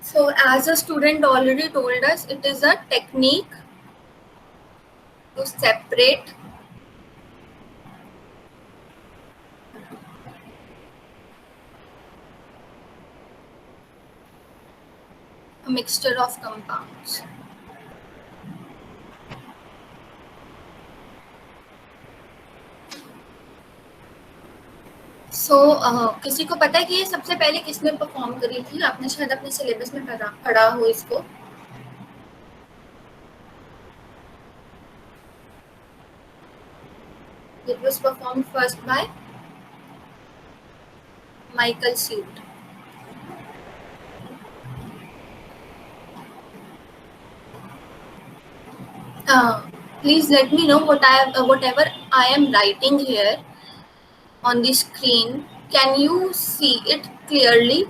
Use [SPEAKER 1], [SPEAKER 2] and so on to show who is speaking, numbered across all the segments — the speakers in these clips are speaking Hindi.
[SPEAKER 1] So as a student already told us, it is a technique to separate a mixture of compounds. So किसी को पता है कि ये सबसे पहले किसने परफॉर्म करी थी? आपने शायद अपने सिलेबस में पढ़ा हो इसको. It was performed first by Michael Suit. Please let me know whatever I am writing here on the screen. Can you see it clearly?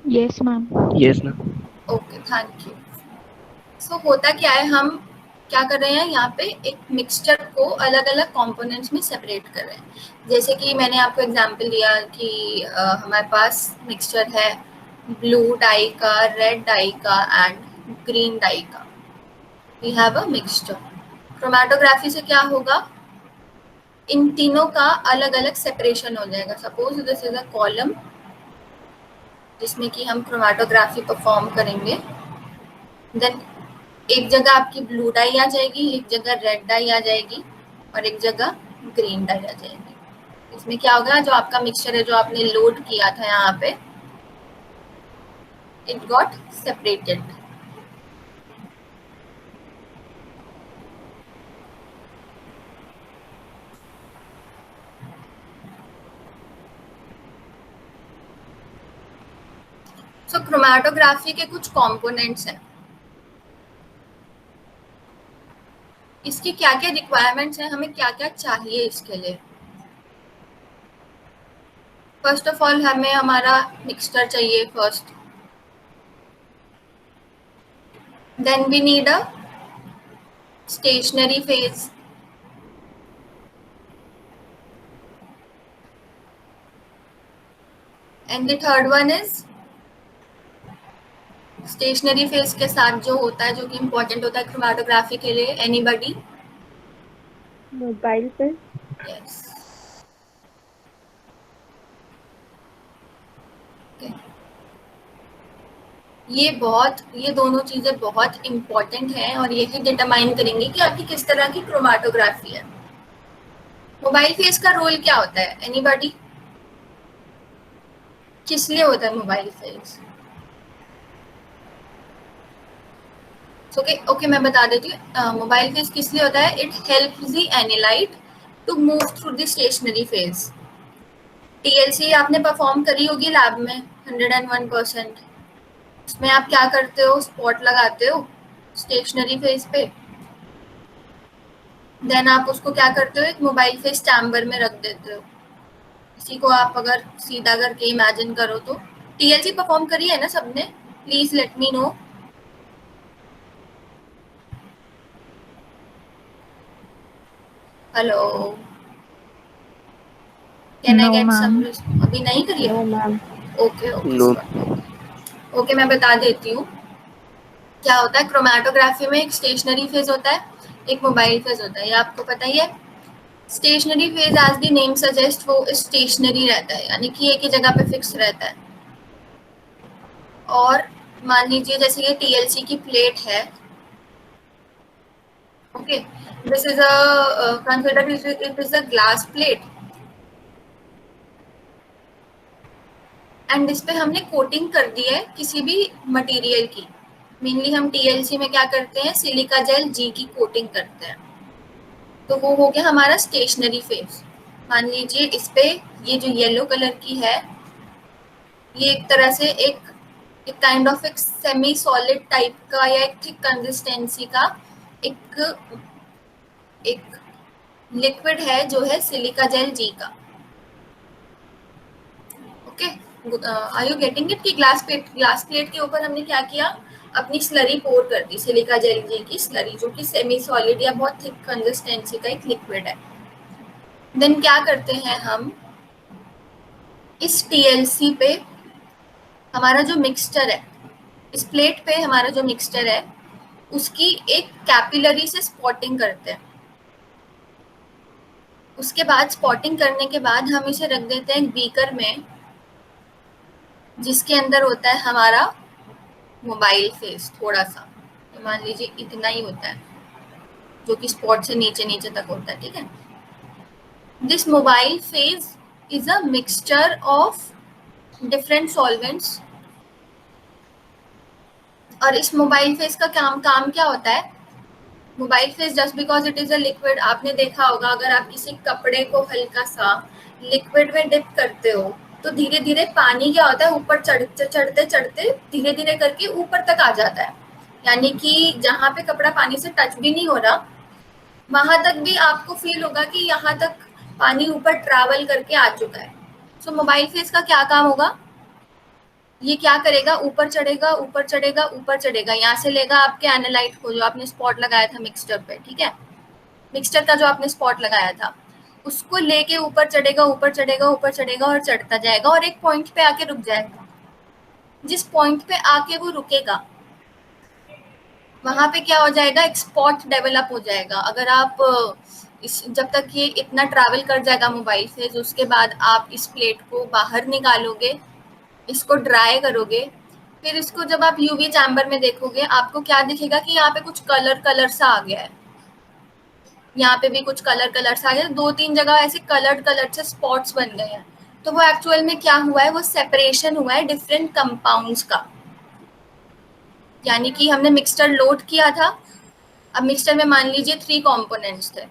[SPEAKER 2] Yes, ma'am.
[SPEAKER 3] Yes, ma'am.
[SPEAKER 1] Okay, thank you. So होता क्या है, हम क्या कर रहे हैं यहाँ पे एक मिक्सचर को अलग अलग कंपोनेंट्स में सेपरेट कर रहे हैं. जैसे कि मैंने आपको एग्जांपल दिया कि हमारे पास मिक्सचर है ब्लू डाई का, रेड डाई का एंड ग्रीन डाई का. We have a mixture. Chromatography से क्या होगा, इन तीनों का अलग अलग सेपरेशन हो जाएगा. Suppose this is a column जिसमें कि हम क्रोमैटोग्राफी परफॉर्म करेंगे. देन एक जगह आपकी ब्लू डाई आ जाएगी, एक जगह रेड डाई आ जाएगी और एक जगह ग्रीन डाई आ जाएगी. इसमें क्या होगा, जो आपका मिक्सचर है जो आपने लोड किया था यहाँ पे, it got separated. So chromatography के कुछ कंपोनेंट्स हैं. इसकी क्या क्या रिक्वायरमेंट्स हैं, हमें क्या क्या चाहिए इसके लिए. फर्स्ट ऑफ ऑल हमें हमारा मिक्सचर चाहिए first. Then we need a stationary phase. And the third one is, stationary phase के साथ जो होता है, जो कि इम्पोर्टेंट होता है क्रोमैटोग्राफी के लिए. एनीबॉडी?
[SPEAKER 2] मोबाइल पे.
[SPEAKER 1] यस. ये दोनों चीजें बहुत इम्पोर्टेंट हैं और यही डिटरमाइन करेंगे कि आपकी किस तरह की क्रोमैटोग्राफी है. मोबाइल फेज का रोल क्या होता है? एनीबॉडी? किस लिए होता है मोबाइल फेज? ओके मैं बता देती हूँ. मोबाइल फेज किस लिए होता है? It helps the analyte to move through the stationary phase. TLC आपने परफॉर्म करी होगी लैब में 101%. उसमें आप क्या करते हो, स्पॉट लगाते हो स्टेशनरी फेज पे. देन आप उसको क्या करते हो, एक मोबाइल फेज चैम्बर में रख देते हो. इसी को आप अगर सीधा करके इमेजिन करो तो. टीएलसी परफॉर्म करी है ना सबने? Please let me know. Hello, can I get some? अभी नहीं करी है?
[SPEAKER 2] No ma'am.
[SPEAKER 1] Okay
[SPEAKER 3] No.
[SPEAKER 1] Okay मैं बता देती हूँ क्या होता है. क्रोमैटोग्राफी में एक स्टेशनरी फेज होता है, एक मोबाइल फेज होता है. ये आपको पता ही है. Stationary phase as the name suggest, वो स्टेशनरी रहता है, यानी कि एक ही जगह पे फिक्स रहता है. और मान लीजिए जैसे ये टीएलसी की प्लेट है. Okay, this is a consider it is a glass plate and इस पे हमने कोटिंग कर दी है किसी भी मटेरियल की. मेनली हम टीएलसी में क्या करते हैं, सिलिका जेल जी की कोटिंग करते हैं. तो वो हो गया हमारा स्टेशनरी फेज. मान लीजिए इस पे ये जो येलो कलर की है, ये एक तरह से एक काइंड ऑफ एक सेमी सॉलिड टाइप का या एक थिक कंसिस्टेंसी का एक लिक्विड है जो है सिलिका जेल जी का. Okay, are you getting it? कि ग्लास प्लेट के ऊपर हमने क्या किया, अपनी स्लरी पोर कर दी, सिलिका जेल जी की स्लरी, जो कि सेमी सॉलिड या बहुत थिक कंसिस्टेंसी का एक लिक्विड है. देन क्या करते हैं हम, इस टीएलसी पे हमारा जो मिक्सचर है, इस प्लेट पे हमारा जो मिक्सचर है उसकी एक कैपिलरी से स्पॉटिंग करते हैं। उसके बाद स्पॉटिंग करने के बाद हम इसे रख देते हैं एक बीकर में, जिसके अंदर होता है हमारा मोबाइल फेस थोड़ा सा, तो मान लीजिए इतना ही होता है, जो कि स्पॉट से नीचे नीचे तक होता है, ठीक है। This mobile phase is a mixture of different solvents. और इस मोबाइल फेज का काम क्या होता है? Mobile phase just because it is a liquid, आपने देखा होगा अगर आप किसी कपड़े को हल्का सा लिक्विड में डिप करते हो तो धीरे धीरे पानी क्या होता है, ऊपर चढ़ते चढ़ते चढ़ते धीरे धीरे करके ऊपर तक आ जाता है। यानी कि जहाँ पे कपड़ा पानी से टच भी नहीं हो रहा वहां तक भी आपको फील होगा कि यहाँ तक पानी ऊपर ट्रैवल करके आ चुका है। सो मोबाइल फेज का क्या काम होगा, ये क्या करेगा, ऊपर चढ़ेगा ऊपर चढ़ेगा ऊपर चढ़ेगा, यहाँ से लेगा आपके एनालाइट को जो आपने स्पॉट लगाया था मिक्सचर पे, ठीक है, मिक्सचर का जो आपने स्पॉट लगाया था उसको लेके ऊपर चढ़ेगा ऊपर चढ़ेगा ऊपर चढ़ेगा और चढ़ता जाएगा और एक पॉइंट पे आके रुक जाएगा। जिस पॉइंट पे आके वो रुकेगा वहां पे क्या हो जाएगा, एक स्पॉट डेवलप हो जाएगा। अगर आप जब तक ये इतना ट्रैवल कर जाएगा मोबाइल से, उसके बाद आप इस प्लेट को बाहर निकालोगे, इसको ड्राई करोगे, फिर इसको जब आप यूवी चैम्बर में देखोगे आपको क्या दिखेगा कि यहाँ पे कुछ कलर कलर सा आ गया है, यहाँ पे भी कुछ कलर कलर सा आ गया, दो तीन जगह ऐसे कलर कलर से स्पॉट्स बन गए हैं। तो वो एक्चुअल में क्या हुआ है, वो सेपरेशन हुआ है डिफरेंट कंपाउंड्स का। यानी कि हमने मिक्सचर लोड किया था, अब मिक्सचर में मान लीजिए 3 कंपोनेंट्स थे,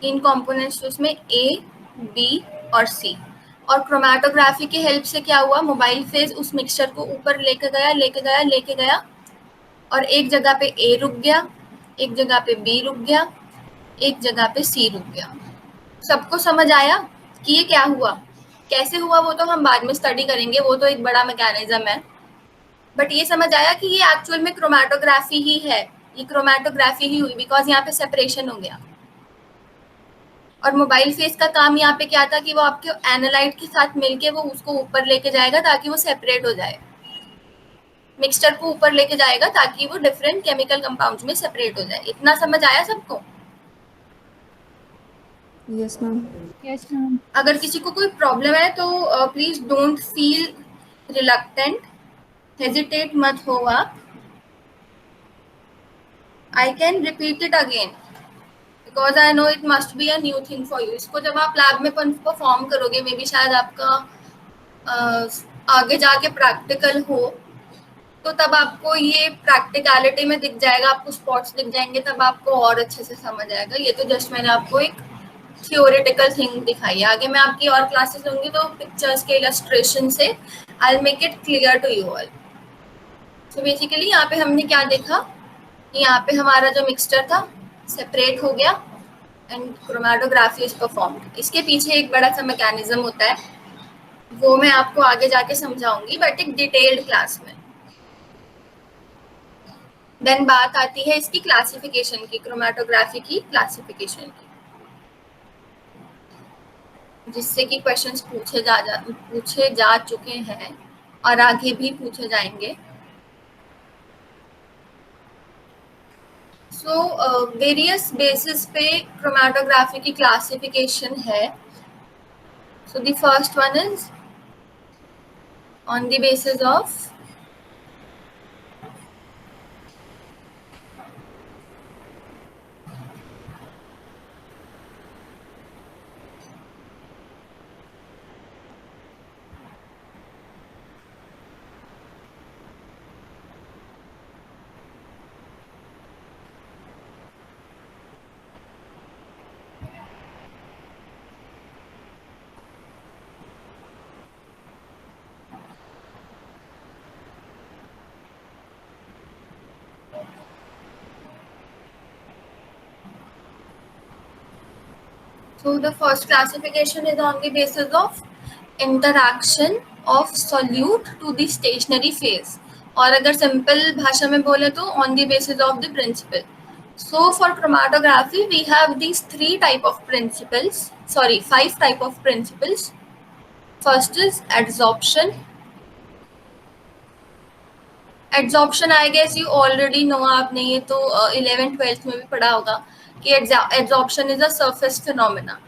[SPEAKER 1] इन कंपोनेंट्स उसमें ए बी और सी, और क्रोमेटोग्राफी की हेल्प से क्या हुआ, मोबाइल फेज उस मिक्सचर को ऊपर लेके गया लेके गया लेके गया और एक जगह पे ए रुक गया, एक जगह पे बी रुक गया, एक जगह पे सी रुक गया। सबको समझ आया कि ये क्या हुआ, कैसे हुआ, वो तो हम बाद में स्टडी करेंगे, वो तो एक बड़ा मैकेनिज्म है। बट ये समझ आया कि ये एक्चुअल में क्रोमेटोग्राफी ही है, ये क्रोमेटोग्राफी ही हुई बिकॉज यहाँ पे सेपरेशन हो गया। और मोबाइल फेस का काम यहाँ पे क्या था कि वो आपके एनालाइट के साथ मिलके वो उसको ऊपर लेके जाएगा ताकि वो सेपरेट हो जाए, मिक्सचर को ऊपर लेके जाएगा ताकि वो डिफरेंट केमिकल कंपाउंड्स में सेपरेट हो जाए। इतना समझ आया सबको?
[SPEAKER 2] Yes ma'am.
[SPEAKER 3] Yes ma'am.
[SPEAKER 1] अगर किसी को कोई प्रॉब्लम है तो please don't feel reluctant, hesitate मत हो आप, I can repeat it again because I know it must be a new thing for you. इसको जब आप लैब में परफॉर्म करोगे, मे बी शायद आपका आगे जाके प्रैक्टिकल हो, तो तब आपको ये प्रैक्टिकलिटी में दिख जाएगा, आपको स्पॉट्स दिख जाएंगे, तब आपको और अच्छे से समझ आएगा। ये तो जस्ट मैंने आपको एक थियोरेटिकल थिंग दिखाई है, आगे मैं आपकी और क्लासेस लूंगी तो पिक्चर्स के इलस्ट्रेशन से I will make it clear to you all. So basically यहाँ पे हमने क्या देखा कि यहाँ पे हमारा जो मिक्सचर था सेपरेट हो गया एंड क्रोमेटोग्राफी इज परफॉर्म्ड। इसके पीछे एक बड़ा सा मैकेनिज्म होता है, वो मैं आपको आगे जाके समझाऊंगी बट एक डिटेल्ड क्लास में। देन बात आती है इसकी क्लासिफिकेशन की, क्रोमेटोग्राफी की क्लासिफिकेशन की, जिससे कि क्वेश्चंस पूछे जा चुके हैं और आगे भी पूछे जाएंगे। सो वेरियस बेसिस पे क्रोमेटोग्राफी की क्लासिफिकेशन है। So the first one is on the basis of So the first classification is on the basis of interaction of solute to the stationary phase, और अगर सिंपल भाषा में बोले तो on the basis of the principle। So for chromatography, we have these five type of principles. First is adsorption. Adsorption, I guess you already know, आपने ये तो 11th 12th में भी पढ़ा होगा कि adsorption is a surface phenomena.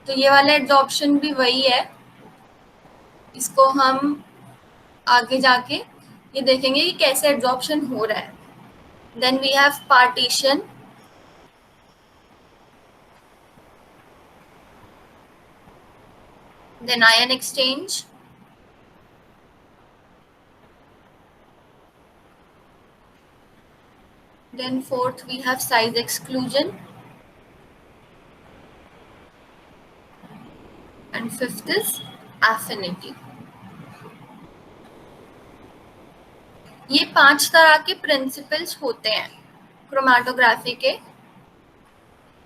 [SPEAKER 1] तो ये वाला adsorption भी वही है, इसको हम आगे जाके ये देखेंगे कि कैसे adsorption हो रहा है. Then we have partition. Then ion exchange. Then fourth we have size exclusion. And fifth is affinity. ये 5 तरह के प्रिंसिपल्स होते हैं क्रोमेटोग्राफी के.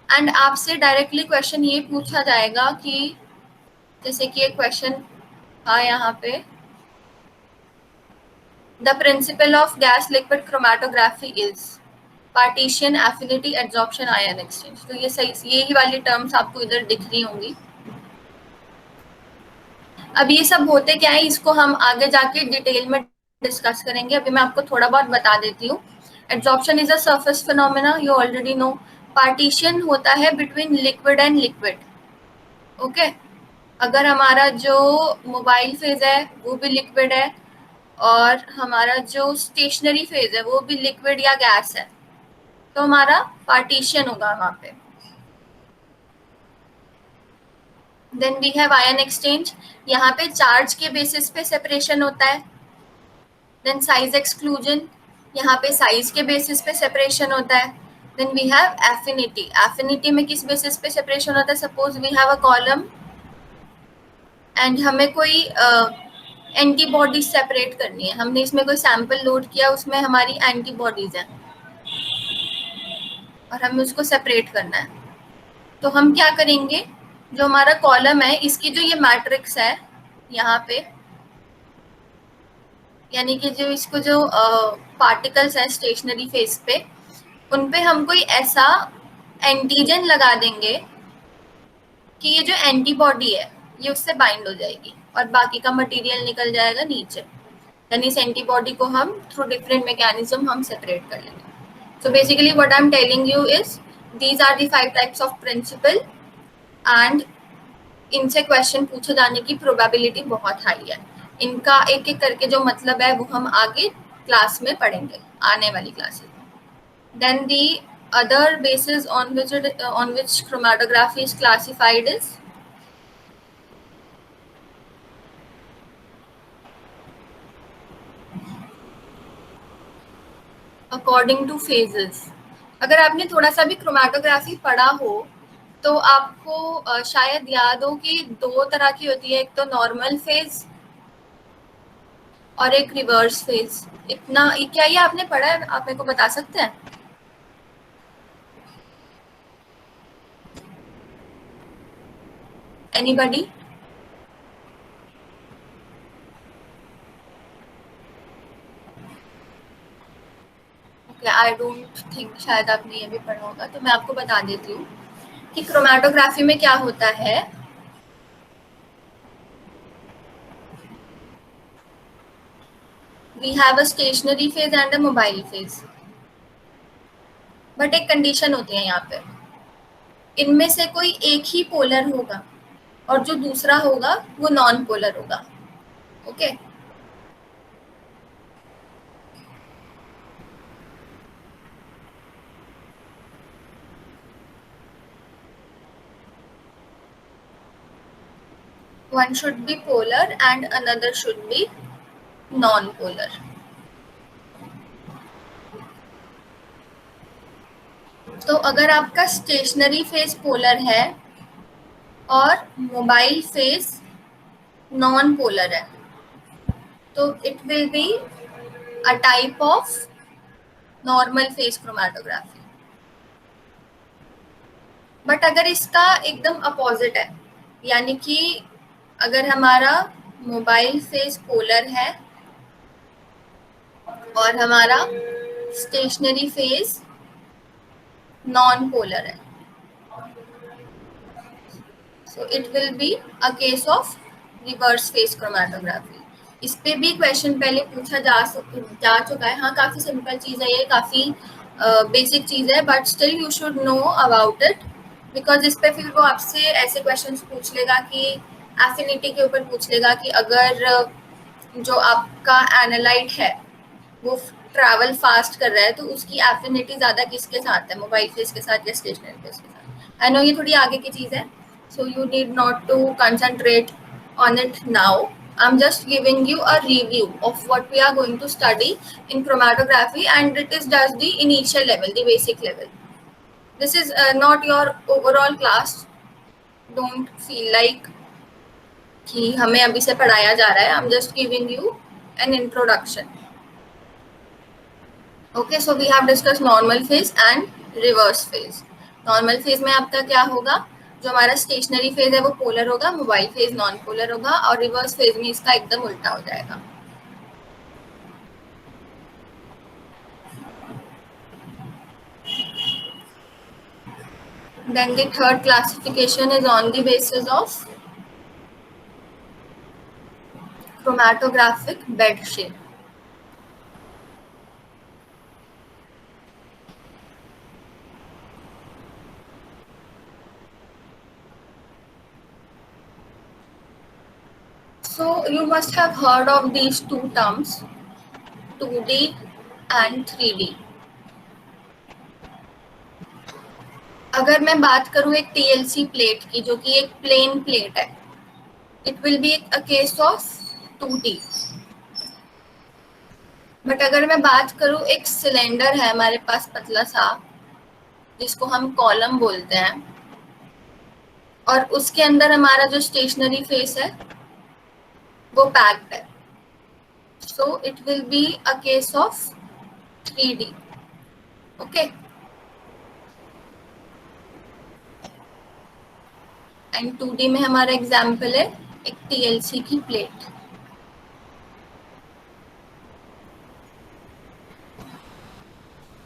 [SPEAKER 1] एंड आपसे डायरेक्टली क्वेश्चन ये पूछा जाएगा कि जैसे कि एक क्वेश्चन था यहाँ पे, the principle of gas liquid chromatography is partition, affinity, adsorption, ion exchange. तो ये सही, यही वाली टर्म्स आपको इधर दिख रही होंगी. अब ये सब होते क्या है, इसको हम आगे जाके डिटेल में डिस्कस करेंगे. अभी मैं आपको थोड़ा बहुत बता देती हूँ. Adsorption is a surface phenomena, you already know. Partition होता है between liquid and liquid. Okay, अगर हमारा जो मोबाइल फेज है वो भी लिक्विड है और हमारा जो स्टेशनरी फेज है वो भी लिक्विड या गैस है, तो हमारा पार्टीशन होगा वहाँ पे. Then we have ion exchange. यहाँ पे चार्ज के बेसिस पे सेपरेशन होता है. देन साइज एक्सक्लूजन, यहाँ पे साइज के बेसिस पे सेपरेशन होता है. Then we have affinity. Affinity में किस बेसिस पे सेपरेशन होता है, suppose we have a column and हमें कोई एंटीबॉडीज सेपरेट करनी है. हमने इसमें कोई सैंपल लोड किया, उसमें हमारी एंटीबॉडीज हैं और हमें उसको सेपरेट करना है. तो हम क्या करेंगे, जो हमारा कॉलम है इसकी जो ये मैट्रिक्स है यहाँ पे, यानी कि जो इसको जो पार्टिकल्स है स्टेशनरी फेज पे, उन पे हम कोई ऐसा एंटीजन लगा देंगे कि ये जो एंटीबॉडी है ये उससे बाइंड हो जाएगी और बाकी का मटेरियल निकल जाएगा नीचे. यानी इस एंटीबॉडी को हम थ्रू डिफरेंट मैकेनिज्म हम सेपरेट कर लेंगे. So basically what I am telling you is these are the 5 types of principle and इनसे क्वेश्चन पूछे जाने की प्रोबेबिलिटी बहुत हाई है. इनका एक एक करके जो मतलब है वो हम आगे क्लास में पढ़ेंगे, आने वाली क्लासेस में. Then the other basis on which chromatography is classified is according to phases. अगर आपने थोड़ा सा भी क्रोमेटोग्राफी पढ़ा हो तो आपको शायद याद हो कि 2 तरह की होती है, एक तो नॉर्मल फेज और एक रिवर्स फेज. इतना क्या ये आपने पढ़ा है, आप मेरे को बता सकते हैं? Anybody? Okay, I don't think शायद आपने ये भी पढ़ा होगा, तो मैं आपको बता देती हूँ कि क्रोमेटोग्राफी में क्या होता है. We have a stationary phase and a mobile phase. But एक कंडीशन होती है यहाँ पे, इनमें से कोई एक ही पोलर होगा और जो दूसरा होगा वो नॉन पोलर होगा. Okay, one should be polar and another should be non-polar. तो अगर आपका स्टेशनरी फेज पोलर है और मोबाइल फेज नॉन पोलर है तो it will be a type of normal phase chromatography. But अगर इसका एकदम अपोजिट है, यानी कि अगर हमारा मोबाइल फेज पोलर है और हमारा स्टेशनरी फेज नॉन पोलर है, so it will be a case of reverse phase chromatography. इस पे भी क्वेश्चन पहले पूछा जा चुका है. हाँ, काफी सिंपल चीज है ये, काफी बेसिक चीज है, but still you should know about it, because इस पे फिर वो आपसे ऐसे क्वेश्चंस पूछ लेगा कि एफिनिटी के ऊपर पूछ लेगा कि अगर जो आपका एनालाइट है वो ट्रैवल फास्ट कर रहा है तो उसकी एफिनिटी ज्यादा किसके साथ है, मोबाइल फेज के साथ या स्टेशनरी फेज के साथ. आई नो ये थोड़ी आगे की चीज है, so you need not to concentrate on it now. I'm just giving you a review of what we are going to study in chromatography, and it is just the initial level, the basic level. This is not your overall class. Don't feel like कि हमें अभी से पढ़ाया जा रहा है. I'm just giving you an introduction. Okay, so we have discussed normal phase and reverse phase. Normal phase में आपका क्या होगा, जो हमारा स्टेशनरी फेज है वो पोलर होगा, मोबाइल फेज नॉन पोलर होगा, और रिवर्स फेज में इसका एकदम उल्टा हो जाएगा. Then the third classification is on the basis of chromatographic bed shape. So you must have heard of these two terms, 2D and 3D. अगर मैं बात करूं एक TLC प्लेट की, जो कि एक प्लेन प्लेट है, it will be a case of 2D. But अगर मैं बात करूं एक सिलेंडर है हमारे पास पतला सा, जिसको हम कॉलम बोलते हैं, और उसके अंदर हमारा जो स्टेशनरी फेस है वो पैक्ड है, so it will be a case of 3D. Okay, and 2D में हमारा एग्जाम्पल है एक TLC की plate.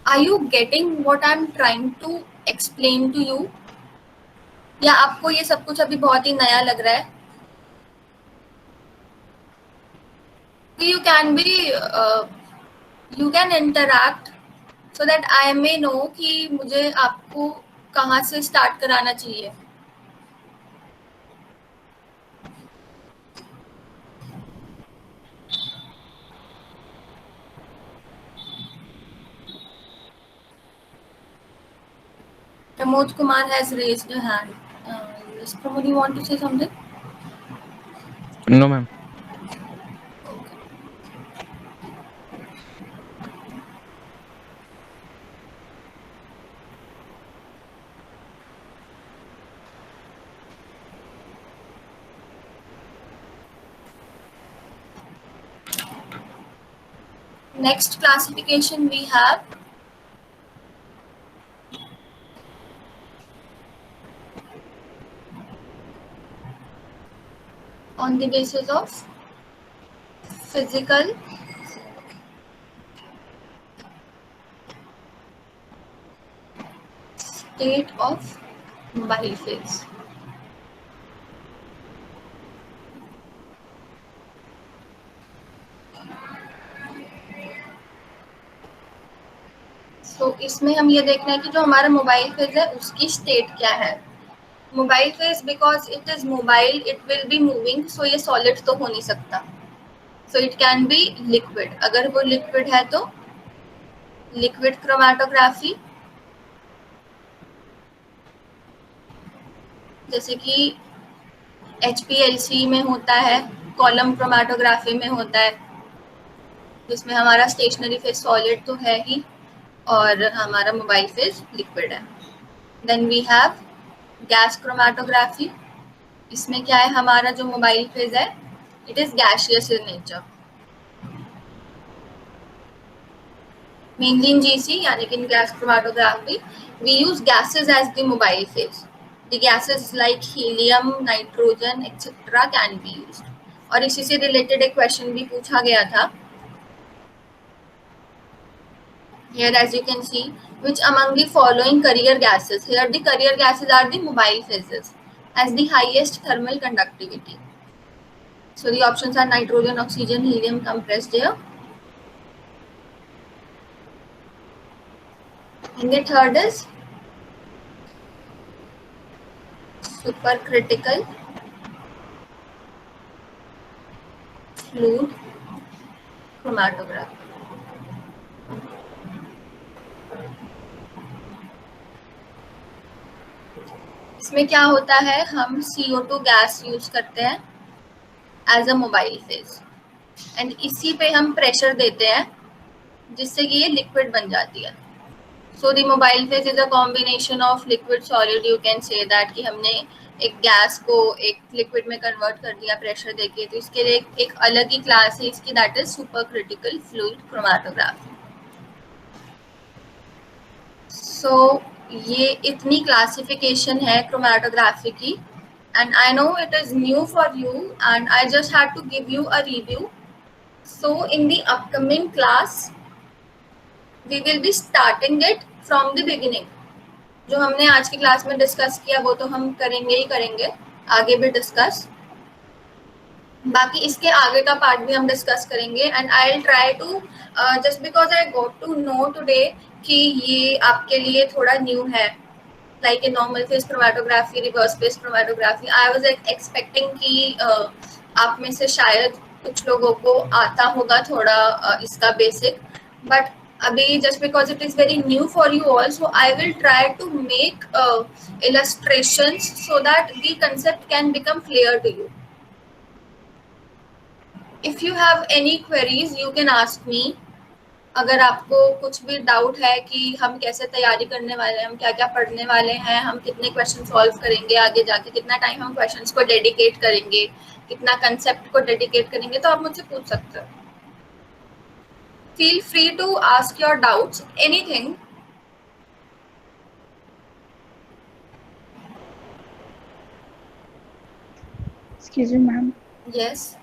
[SPEAKER 1] Are you getting what I am trying to explain to you, या आपको ये सब कुछ अभी बहुत ही नया लग रहा है? You can be you can interact so that I may know कि मुझे आपको कहाँ से स्टार्ट कराना चाहिए. Pramod Kumar has raised a hand. Yes, Pramod, you want to say something?
[SPEAKER 2] No, ma'am.
[SPEAKER 1] Next classification we have on the basis of physical state of mobile phase. तो इसमें हम ये देखना है कि जो हमारा मोबाइल फेज है उसकी स्टेट क्या है. Mobile phase because it is mobile, it will be moving, so ये सॉलिड तो हो नहीं सकता, so it can be liquid. अगर वो लिक्विड है तो लिक्विड क्रोमैटोग्राफी, जैसे कि HPLC में होता है, कॉलम क्रोमैटोग्राफी में होता है, जिसमें हमारा स्टेशनरी फेज सॉलिड तो है ही और हमारा मोबाइल फेज लिक्विड है. Then we have gas chromatography. इसमें क्या है, हमारा जो मोबाइल फेज है it is gaseous in nature, mainly in GC, यानी कि in gas chromatography we use gases as the mobile phase. The gases like helium, nitrogen etcetera can be used. और इसी से रिलेटेड एक क्वेश्चन भी पूछा गया था Here, as you can see, which among the following carrier gases? Here, the carrier gases are the mobile phases, as the highest thermal conductivity. So the options are nitrogen, oxygen, helium, compressed air. And the third is supercritical fluid chromatography. इसमें क्या होता है, हम CO2 गैस यूज करते हैं as a mobile phase, and इसी पे हम प्रेशर देते हैं जिससे कि ये लिक्विड बन जाती है. So the mobile phase is a combination of liquid solid. You can say that कि हमने एक गैस को एक लिक्विड में कन्वर्ट कर दिया प्रेशर देके. तो इसके लिए एक अलग ही क्लास है इसकी, that is super critical fluid chromatography. So ये इतनी क्लासिफिकेशन है क्रोमैटोग्राफी की, and I know it is new for you and I just had to give you a review. So in the upcoming class we will be starting it from the beginning. जो हमने आज की क्लास में डिस्कस किया वो तो हम करेंगे ही करेंगे, आगे भी डिस्कस. बाकी इसके आगे का पार्ट भी हम डिस्कस करेंगे. And I will try to, just because I got to know today कि ये आपके लिए थोड़ा न्यू है, like a normal phase chromatography, reverse phase chromatography. I was expecting कि आप में से शायद कुछ लोगों को आता होगा थोड़ा इसका बेसिक, but अभी just because it is very new for you all, so I will try to make illustrations so that the concept can become clear to you. If you have any queries, you can ask me. अगर आपको कुछ भी डाउट है कि हम कैसे तैयारी करने वाले हैं, हम क्या क्या पढ़ने वाले हैं, हम कितने क्वेश्चन सॉल्व करेंगे आगे जाके, कितना टाइम हम क्वेश्चंस को डेडिकेट करेंगे, कितना कंसेप्ट को डेडिकेट करेंगे, तो आप मुझसे पूछ सकते हो. Feel free to ask your doubts, anything.
[SPEAKER 3] Excuse me, ma'am.
[SPEAKER 1] Yes.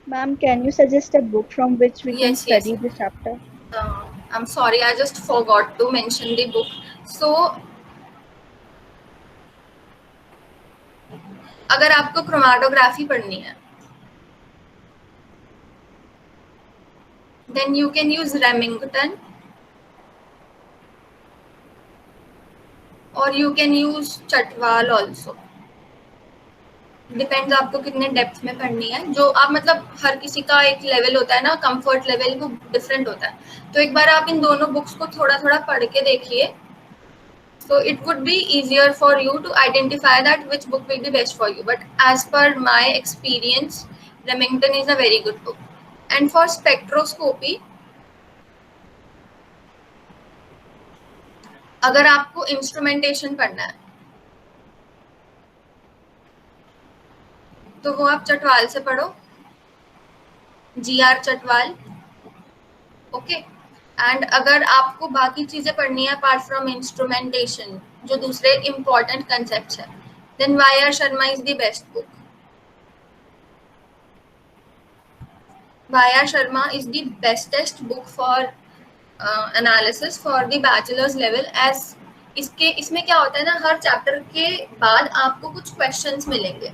[SPEAKER 3] Ma'am, can you suggest a book from which we can study this chapter?
[SPEAKER 1] I'm sorry, I just forgot to mention the book. So अगर आपको क्रोमैटोग्राफी पढ़नी है then you can use Remington or you can use Chatwal also. Depends आपको कितने डेप्थ में पढ़नी है. जो आप मतलब हर किसी का एक लेवल होता है ना, कंफर्ट लेवल, वो डिफरेंट होता है. तो एक बार आप इन दोनों बुक्स को थोड़ा थोड़ा पढ़ के देखिए. So it would be easier for you to identify that which book will be best for you. But as per my experience, Remington is a very good book. And for spectroscopy, अगर आपको इंस्ट्रूमेंटेशन पढ़ना है तो वो आप चटवाल से पढ़ो, GR चटवाल. ओके. एंड अगर आपको बाकी चीजें पढ़नी है अपार्ट फ्रॉम इंस्ट्रूमेंटेशन, जो दूसरे इम्पोर्टेंट कंसेप्ट्स है, then Y R. Sharma is the best book. Y R. Sharma is the bestest book for analysis for the bachelors level. As इसमें क्या होता है ना, हर चैप्टर के बाद आपको कुछ क्वेश्चंस मिलेंगे.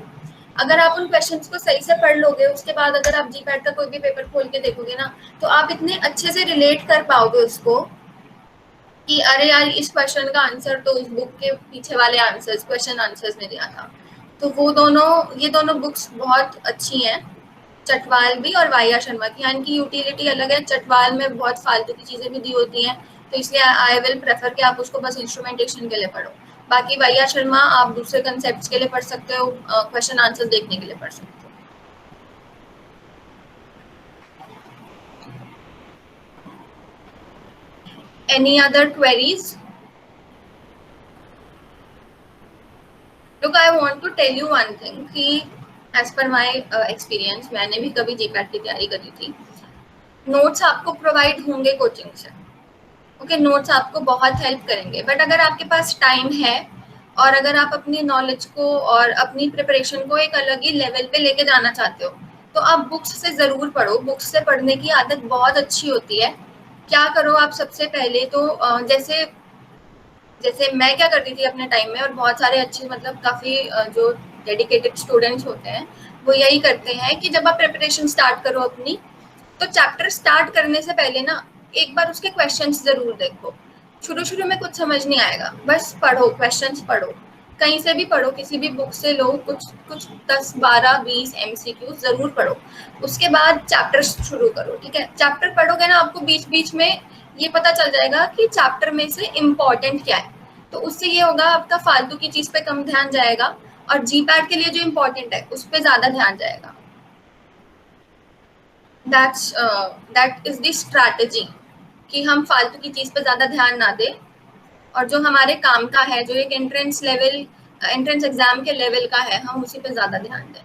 [SPEAKER 1] अगर आप उन क्वेश्चंस को सही से पढ़ लोगे, उसके बाद अगर आप जीपैट का कोई भी पेपर खोल के देखोगे ना, तो आप इतने अच्छे से रिलेट कर पाओगे उसको कि अरे यार इस क्वेश्चन का आंसर तो उस बुक के पीछे वाले आंसर्स, क्वेश्चन आंसर्स में दिया था. तो ये दोनों बुक्स बहुत अच्छी हैं, चटवाल भी और वाई.आर. शर्मा की. इनकी यूटिलिटी अलग है. चटवाल में बहुत फालतू की चीजें भी दी होती हैं, तो इसलिए आई विल प्रेफर कि आप उसको बस इंस्ट्रूमेंटेशन के लिए पढ़ो. बाकी वाई.आर. शर्मा आप दूसरे कंसेप्ट्स के लिए पढ़ सकते हो, क्वेश्चन आंसर देखने के लिए पढ़ सकते हो. Any other queries? Look, I want to tell you one thing कि as per my experience, मैंने भी कभी जीपैट की तैयारी करी थी. नोट्स आपको प्रोवाइड होंगे कोचिंग से. ओके, नोट्स आपको बहुत हेल्प करेंगे. बट अगर आपके पास टाइम है और अगर आप अपनी नॉलेज को और अपनी प्रिपरेशन को एक अलग ही लेवल पे लेके जाना चाहते हो, तो आप बुक्स से ज़रूर पढ़ो. बुक्स से पढ़ने की आदत बहुत अच्छी होती है. क्या करो आप सबसे पहले तो जैसे जैसे मैं क्या करती थी अपने टाइम में, और बहुत सारे अच्छे मतलब काफ़ी जो डेडिकेटेड स्टूडेंट्स होते हैं वो यही करते हैं कि जब आप प्रिपरेशन स्टार्ट करो अपनी, तो चैप्टर स्टार्ट करने से पहले ना एक बार उसके क्वेश्चंस ज़रूर देखो। शुरू शुरू में कुछ समझ नहीं आएगा, बस पढ़ो, क्वेश्चंस पढ़ो, कहीं से भी पढ़ो, किसी भी बुक से लो, कुछ कुछ 10 12 20 MCQ ज़रूर पढ़ो। उसके बाद चैप्टर शुरू करो, ठीक है। चैप्टर पढ़ोगे ना, आपको बीच बीच में ये पता चल जाएगा कि चैप्टर में से इम्पॉर्टेंट क्या है, तो उससे ये होगा आपका फालतू की चीज़ पे कम ध्यान जाएगा और GPAT के लिए जो इम्पोर्टेंट है उस पर ज़्यादा ध्यान जाएगा। दैट इज द स्ट्रैटेजी कि हम फालतू की चीज़ पे ज़्यादा ध्यान ना दें, और जो हमारे काम का है, जो एक एंट्रेंस एग्जाम के लेवल का है, हम उसी पे ज़्यादा ध्यान दें।